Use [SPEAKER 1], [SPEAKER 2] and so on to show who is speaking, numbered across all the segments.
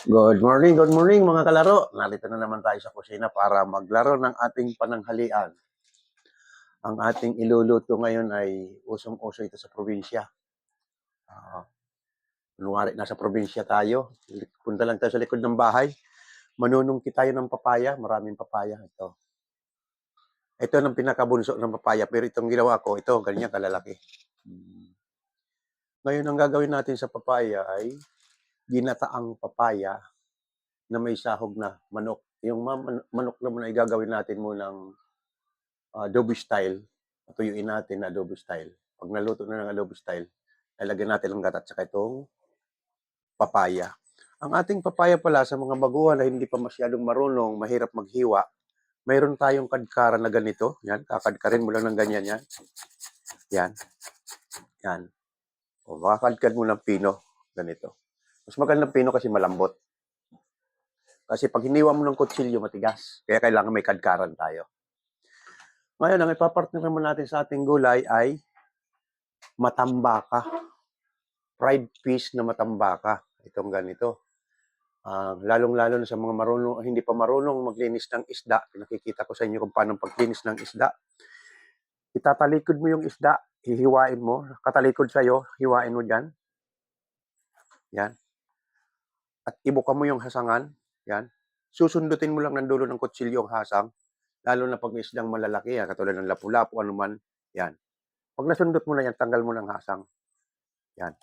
[SPEAKER 1] Good morning mga kalaro. Narito na naman tayo sa kusina para maglaro ng ating pananghalian. Ang ating iluluto ngayon ay usong-uso ito sa probinsya. Kunwari, nasa probinsya tayo. Punta lang tayo sa likod ng bahay. Manunungki tayo ng papaya. Maraming papaya. Ito ang pinakabunso ng papaya. Pero itong ginawa ko, ito, ganyan kalalaki. Ngayon, ang gagawin natin sa papaya ay ginataang papaya na may sahog na manok. Yung manok naman ay gagawin natin munang adobo style. Patuyuin natin na adobo style. Pag naluto na ng adobo style, lalagyan natin ng gata at saka itong papaya. Ang ating papaya pala sa mga baguhan na hindi pa masyadong marunong, mahirap maghiwa, mayroon tayong kadkaran na ganito. Yan, kakadkarin mo lang ng ganyan yan. Yan. Yan. O, makakadkad mo ng pino. Ganito. Mas magandang pino kasi malambot. Kasi pag hiniwa mo ng kutsilyo, matigas. Kaya kailangan may kadkaran tayo. Ngayon, ang ipapartner naman natin sa ating gulay ay matambaka. Fried fish na matambaka. Itong ganito. Lalong-lalo na sa mga marunong, hindi pa marunong maglinis ng isda. Nakikita ko sa inyo kung paano paglinis ng isda. Itatalikod mo yung isda, hihiwain mo. Katalikod sa'yo, hiwain mo dyan. Yan. At ibuka mo yung hasangan. Yan. Susundutin mo lang ng dulo ng kutsilyo ang hasang. Lalo na pag may isdang malalaki, katulad ng lapu-lapu, anuman. Yan. Pag nasundot mo na yan, tanggal mo ng hasang. Yan.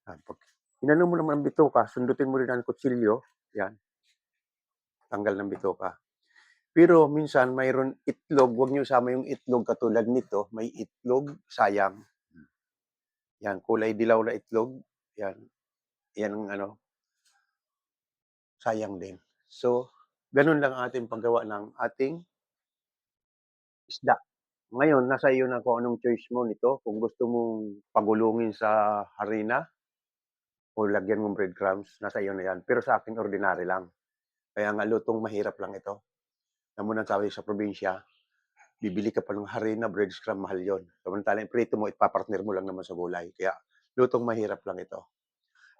[SPEAKER 1] Pag inano mo naman ang bituka, sundutin mo rin ang kutsilyo. Yan. Tanggal ng bituka. Pero minsan mayroon itlog, huwag niyo isama yung itlog katulad nito, may itlog, sayang. Yan, kulay dilaw na itlog. Yan. Yan ang sayang din. So, ganun lang ating paggawa ng ating isda. Ngayon, nasa iyo na kung anong choice mo nito. Kung gusto mong pagulungin sa harina o lagyan mong breadcrumbs, nasa iyo na yan. Pero sa akin, ordinary lang. Kaya nga, lutong mahirap lang ito. Namun ang sabi sa probinsya, bibili ka pa ng harina, breadcrumb, mahal yun. Samantalang prito mo, ipapartner mo lang naman sa gulay. Kaya lutong mahirap lang ito.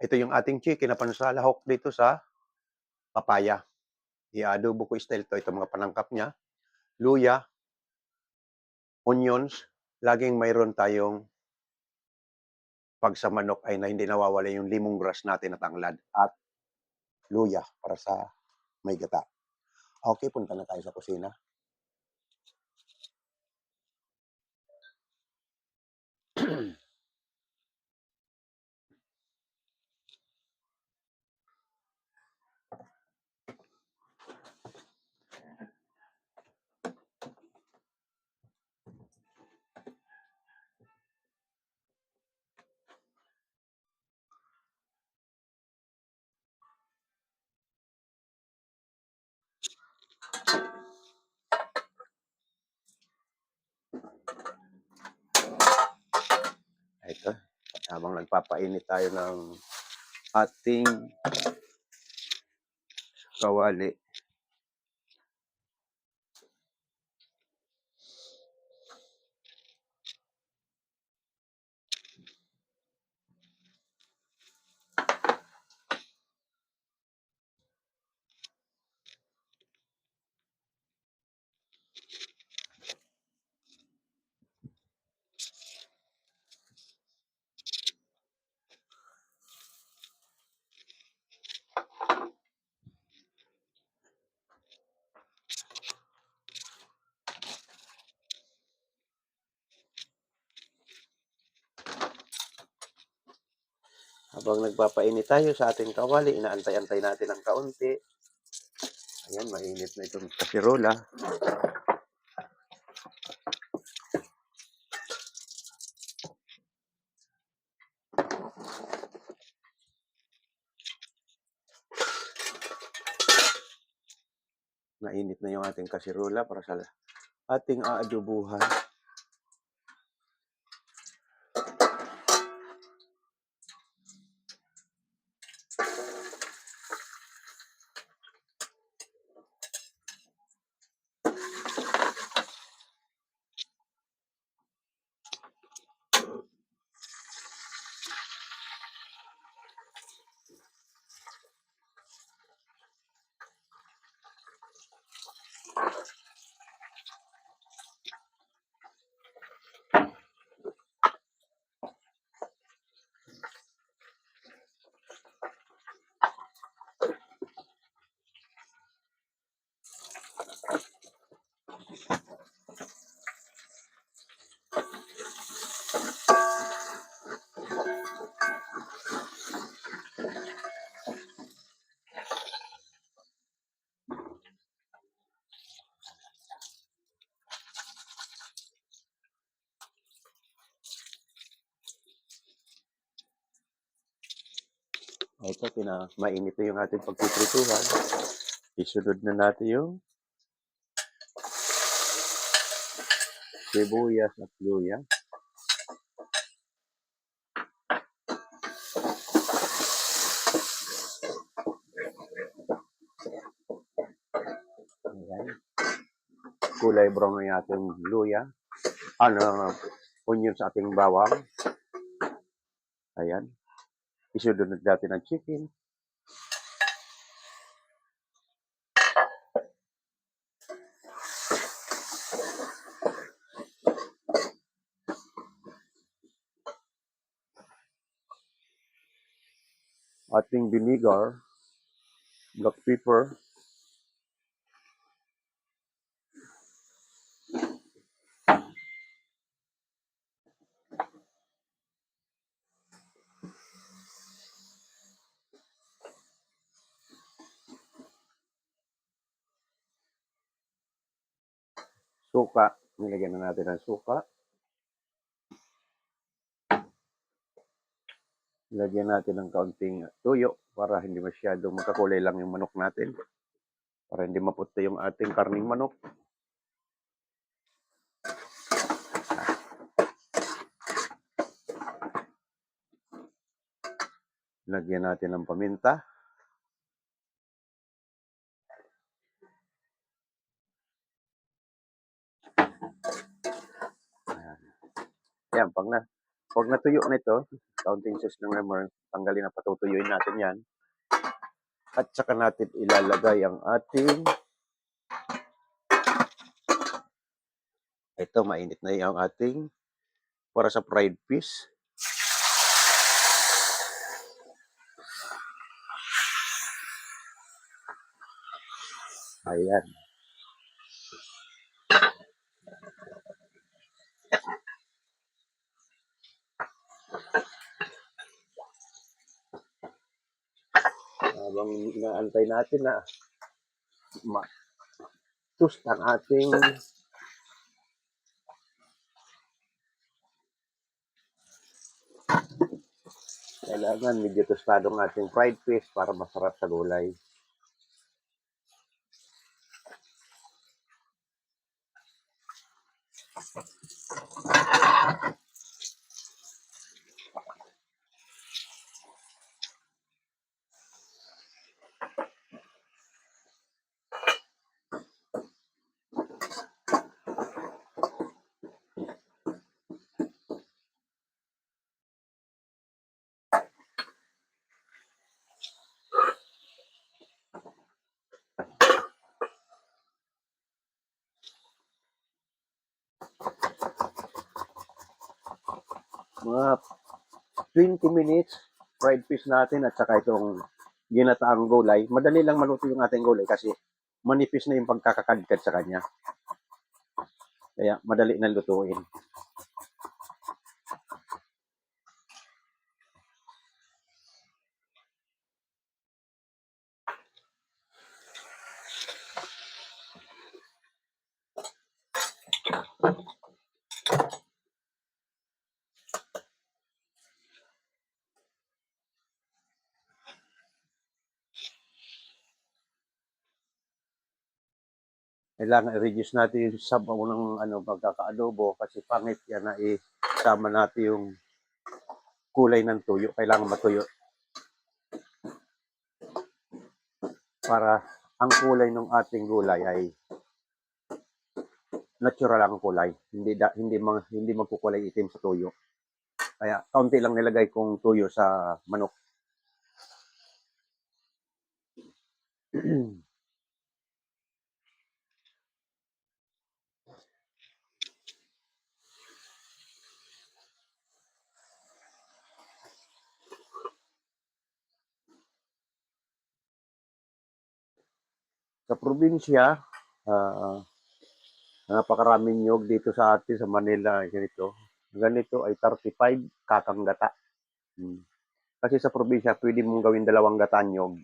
[SPEAKER 1] Ito yung ating chicken na pansalahok dito sa papaya. I-adobo ko style to. Ito mga panangkap niya. Luya, onions, laging mayroon tayong pag sa manok ay na hindi nawawala yung lemongrass natin na tanglad at luya para sa may gata. Okay, punta na tayo sa kusina. Ito, habang nagpapainit tayo ng ating kawali. Habang nagpapainit tayo sa ating kawali, inaantay-antay natin ng kaunti. Ayan, mainit na itong kasirola. Mainit na yung ating kasirola para sa ating aadobuhan. Ito, mainit na yung ating pagpiprituhan. Isunod na natin yung sibuyas at luya. Ayan. Kulay brown na yung ating luya. Onion sa ating bawang. Ayan. Isunod natin ang chicken. Ating vinegar, black pepper, suka. Nilagyan na natin ng suka. Lagyan natin ng kaunting tuyo para hindi masyadong magkakulay lang yung manok natin. Para hindi maputi yung ating karning manok. Lagyan natin ng paminta. Ayan, pag natuyo na ito, kaunting sauce ng lemon, tanggalin na, patutuyuin natin yan. At saka natin ilalagay ang ating, ito, mainit na yung ating, para sa fried fish. Ayan. Habang inaantay natin na toast ang ating kailangan medyo tostado ang ating fried fish para masarap sa gulay. Mga 20 minutes fried fish natin at saka itong ginataang gulay. Madali lang maluto yung ating gulay kasi manipis na yung pagkakakadkad sa kanya. Kaya madali na lutuin. Kailangan i-reduce natin yung sabaw ng pagkakaadobo kasi pangit yan na isama natin yung kulay ng tuyo. Kailangan matuyo para ang kulay ng ating gulay ay natural ang kulay. Hindi magkukulay itim sa tuyo. Kaya kaunti lang nilagay kong tuyo sa manok. Sa probinsya, napakaraming nyog dito sa atin sa Manila. Ganito ay 35 kakang gata. Kasi sa probinsya, pwede mong gawin 2 gata nyog.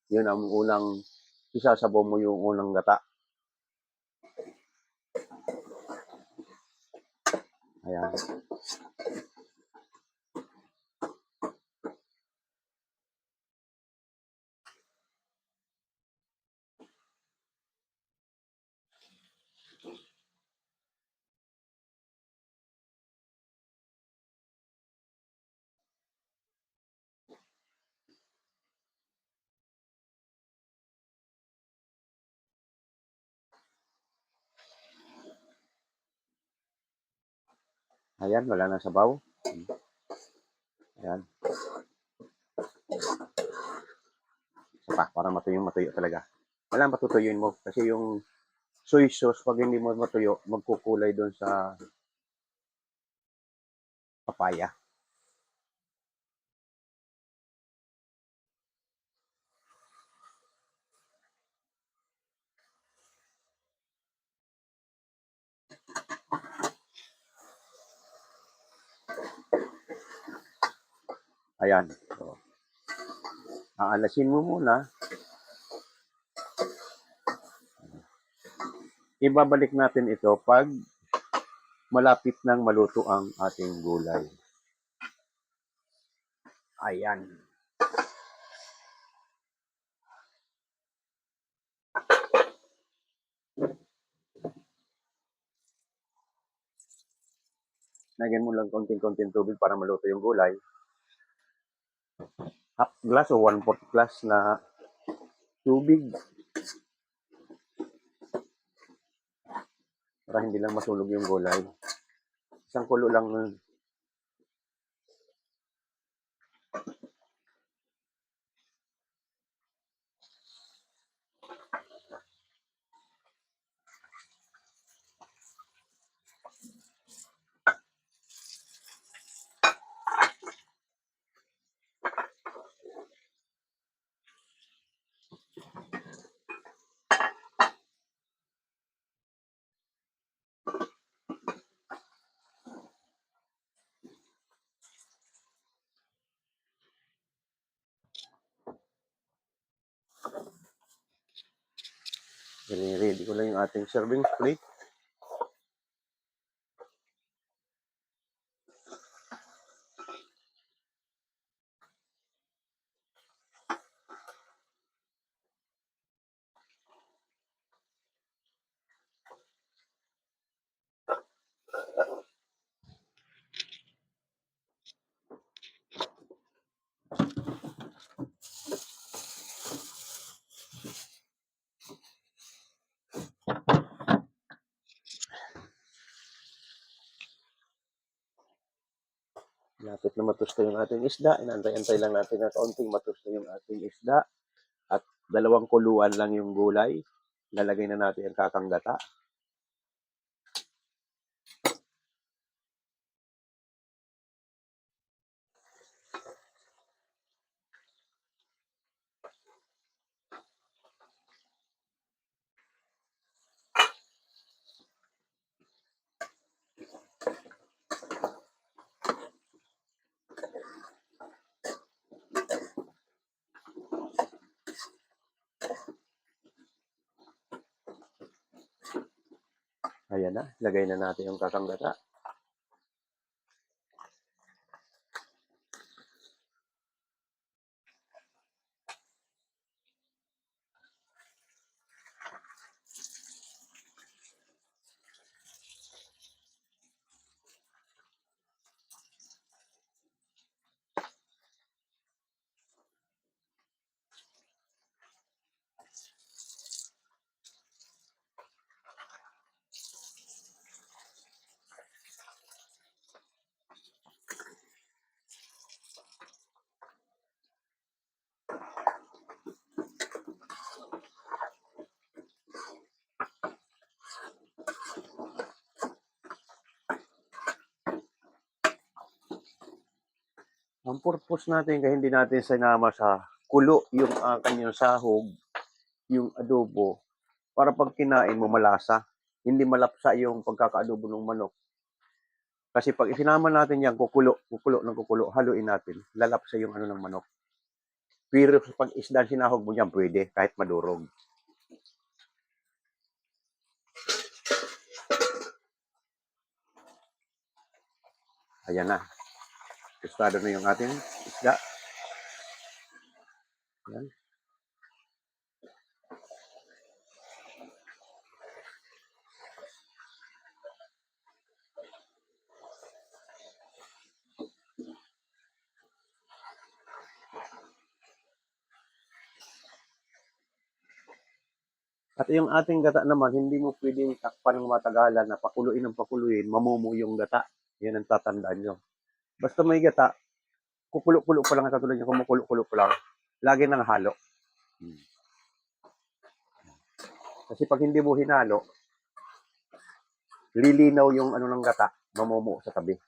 [SPEAKER 1] Yun ang unang, isasabaw mo yung unang gata. Ayan. Ayan, wala nang sabaw. Ayan. Isa pa, para matuyo talaga. Kailangan patutuyuin mo kasi yung soy sauce, pag hindi mo matuyo, magkukulay doon sa papaya. Ayan. So, aalasin mo muna. Ibabalik natin ito pag malapit nang maluto ang ating gulay. Ayan. Lagyan mo lang konting-konting tubig para maluto yung gulay. Half glass o 1/4 glass na tubig para hindi lang masunog yung gulay. Isang kulo lang nun. Ready ko lang yung ating serving plate. Lapit na matusto yung ating isda. Inantay-antay lang natin na kaunting matusto yung ating isda. At 2 kuluan lang yung gulay. Lalagay na natin ang kakanggata. Ayan na, lagay na natin yung kakanggata. Ang purpose natin kaya hindi natin sinama sa kulo yung kanyang sahog, yung adobo, para pag kinain mo malasa. Hindi malapsa yung pagkakaadobo ng manok. Kasi pag isinama natin yan, kukulo, haluin natin, lalapsa yung ano ng manok. Pero pag isda sinahog mo yan, pwede, kahit madurog. Ayan na. Gustado na yung ating isda. Ayan. At yung ating gata naman, hindi mo pwedeng takpan ng matagalan na pakuluin ng pakuluin, mamumuo yung gata. Yan ang tatandaan nyo. Basta may gata, kukulo-kulo pa lang, katulad yung kumukulo-kulo pa lang, lagi nang halo. Kasi pag hindi mo hinalo, lilinaw yung ano ng gata, mamumuo sa tabi.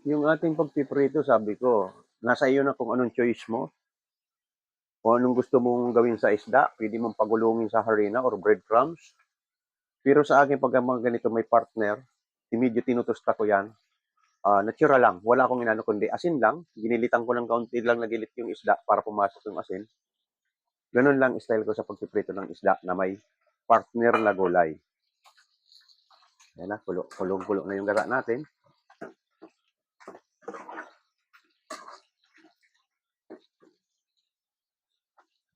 [SPEAKER 1] Yung ating pagpiprito, sabi ko, nasa iyo na kung anong choice mo. Kung anong gusto mong gawin sa isda, pwede mong pagulungin sa harina or breadcrumbs. Pero sa akin, pag mga ganito may partner, immediate tinutusta ko yan. Natural lang. Wala akong inano kundi asin lang. Ginilitan ko ng kaunti lang nagilit yung isda para pumasok yung asin. Ganun lang style ko sa pagpiprito ng isda na may partner na gulay. Yan na, kulong-kulo na yung gata natin.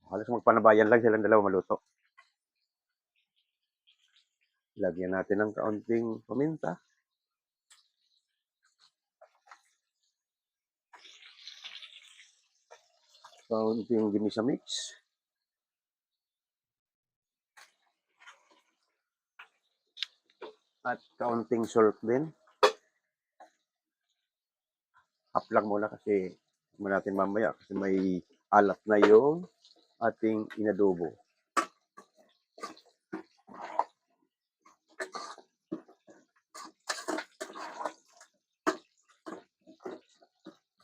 [SPEAKER 1] Halos magpanabayan lang silang dalawa maluto. Lagyan natin ng kaunting paminta. Kaunting ginisa mix. At kaunting salt din. Half lang muna kasi natin mamaya kasi may alat na yung ating inadobo.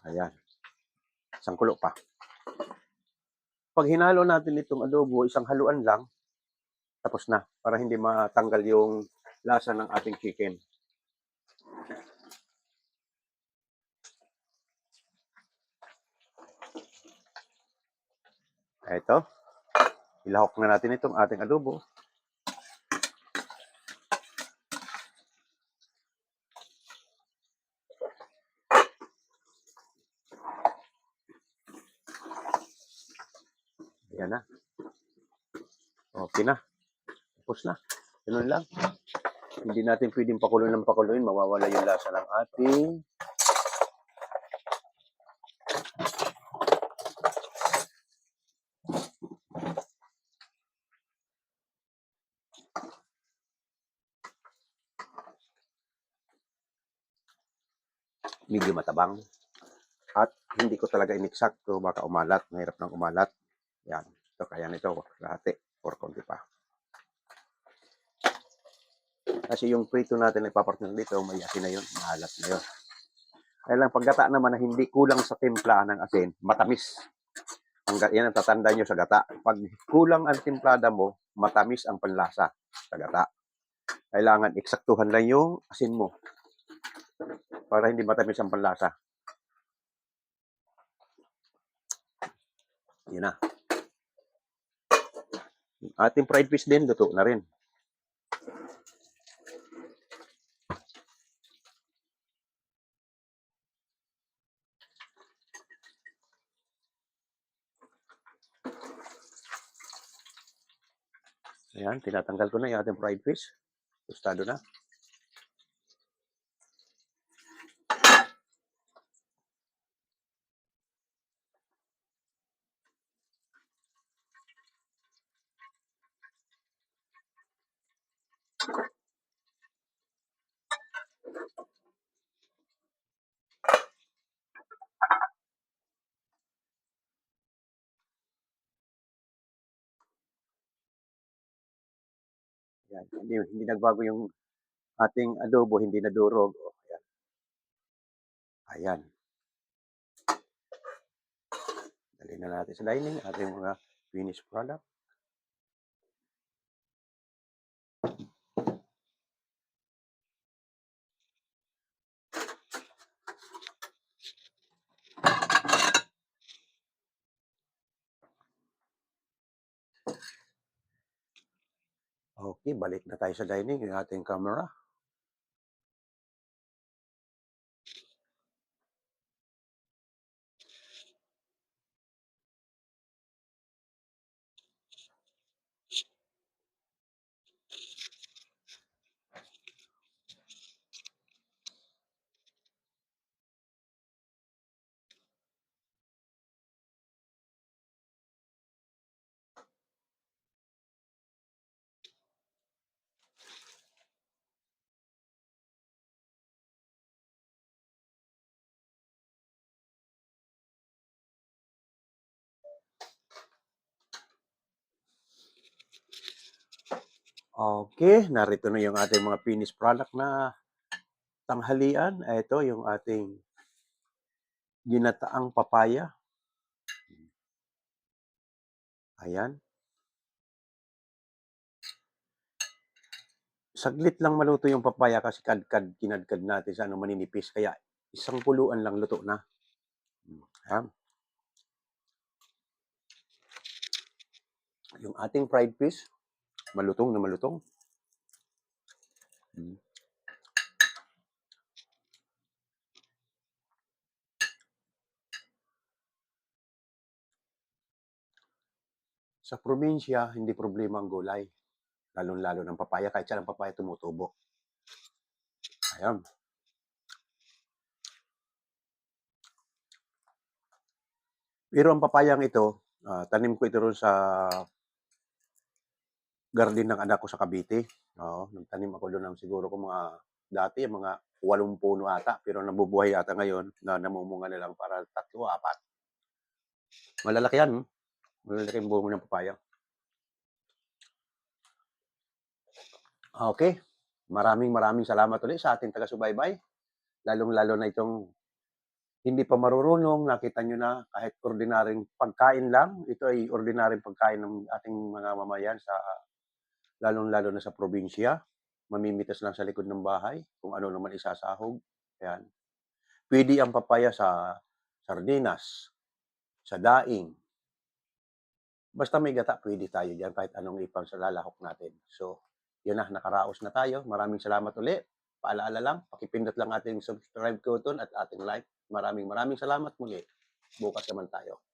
[SPEAKER 1] Ayan. Isang kulo pa. Pag hinalo natin itong adobo, isang haluan lang, tapos na. Para hindi matanggal yung lasa ng ating chicken. Ito. Ilahok na natin itong ating adobo. Ayan na. Okay na. Tapos na. Ganun lang. Hindi natin pwedeng pakuloyin ng pakuloyin. Mawawala yung lasa ng ating medyo matabang. At hindi ko talaga ineksakto. Baka umalat. Mahirap ng umalat. Yan. Ito kaya nito. Lahati. Or konti pa. Kasi yung prito natin na ipapartner dito, may asin na yun. Mahalat na yun. Kaya lang paggata naman na hindi kulang sa timpla ng asin, matamis. Yan ang tatanda nyo sa gata. Pag kulang ang timplada mo, matamis ang panlasa sa gata. Kailangan eksaktuhan lang yung asin mo para hindi matamis ang panlasa. Yun na. Ating fried fish din, luto na rin. Ayan, tinatanggal ko na yung ating fried fish. Tostado na. Ayan, hindi nagbago yung ating adobo, hindi nadurog. Ayan. Ayan. Dali na natin sa dining, ating mga finished product. Okay, balik na tayo sa dining, yung ating camera. Okay, narito na yung ating mga finished product na tanghalian. Ito yung ating ginataang papaya. Ayan. Saglit lang maluto yung papaya kasi kinadkad natin sa ano, maninipis kaya isang kuluan lang luto na. Ayan. Yung ating fried fish, malutong na malutong. Hmm. Sa probinsya, hindi problema ang gulay, lalong-lalo ng papaya kahit saan ang papaya tumutubo. Ayan. Pero ang papayang ito, tanim ko ito roon sa garden ng anak ko sa Cavite. Oo, nagtanim ako doon ng siguro kung mga dati mga 8 puno ata, pero nabubuhay ata ngayon na namumunga na lang para 3, 4. Malalaki yan, malalaki ang bunga ng papaya. Okay, maraming salamat ulit sa ating taga-subaybay, lalong-lalo na itong hindi pa marurunong, nakita nyo na kahit ordinaryong pagkain lang, ito ay ordinaryong pagkain ng ating mga mamayan sa lalong-lalo na sa probinsya. Mamimitas lang sa likod ng bahay kung ano naman isasahog. Ayan. Pwede ang papaya sa sardinas, sa daing. Basta may gata, pwede tayo dyan kahit anong ipang sa lalahok natin. So, yun na, nakaraos na tayo. Maraming salamat ulit. Paalaala lang, pakipindot lang ating subscribe button at ating like. Maraming salamat muli. Bukas naman tayo.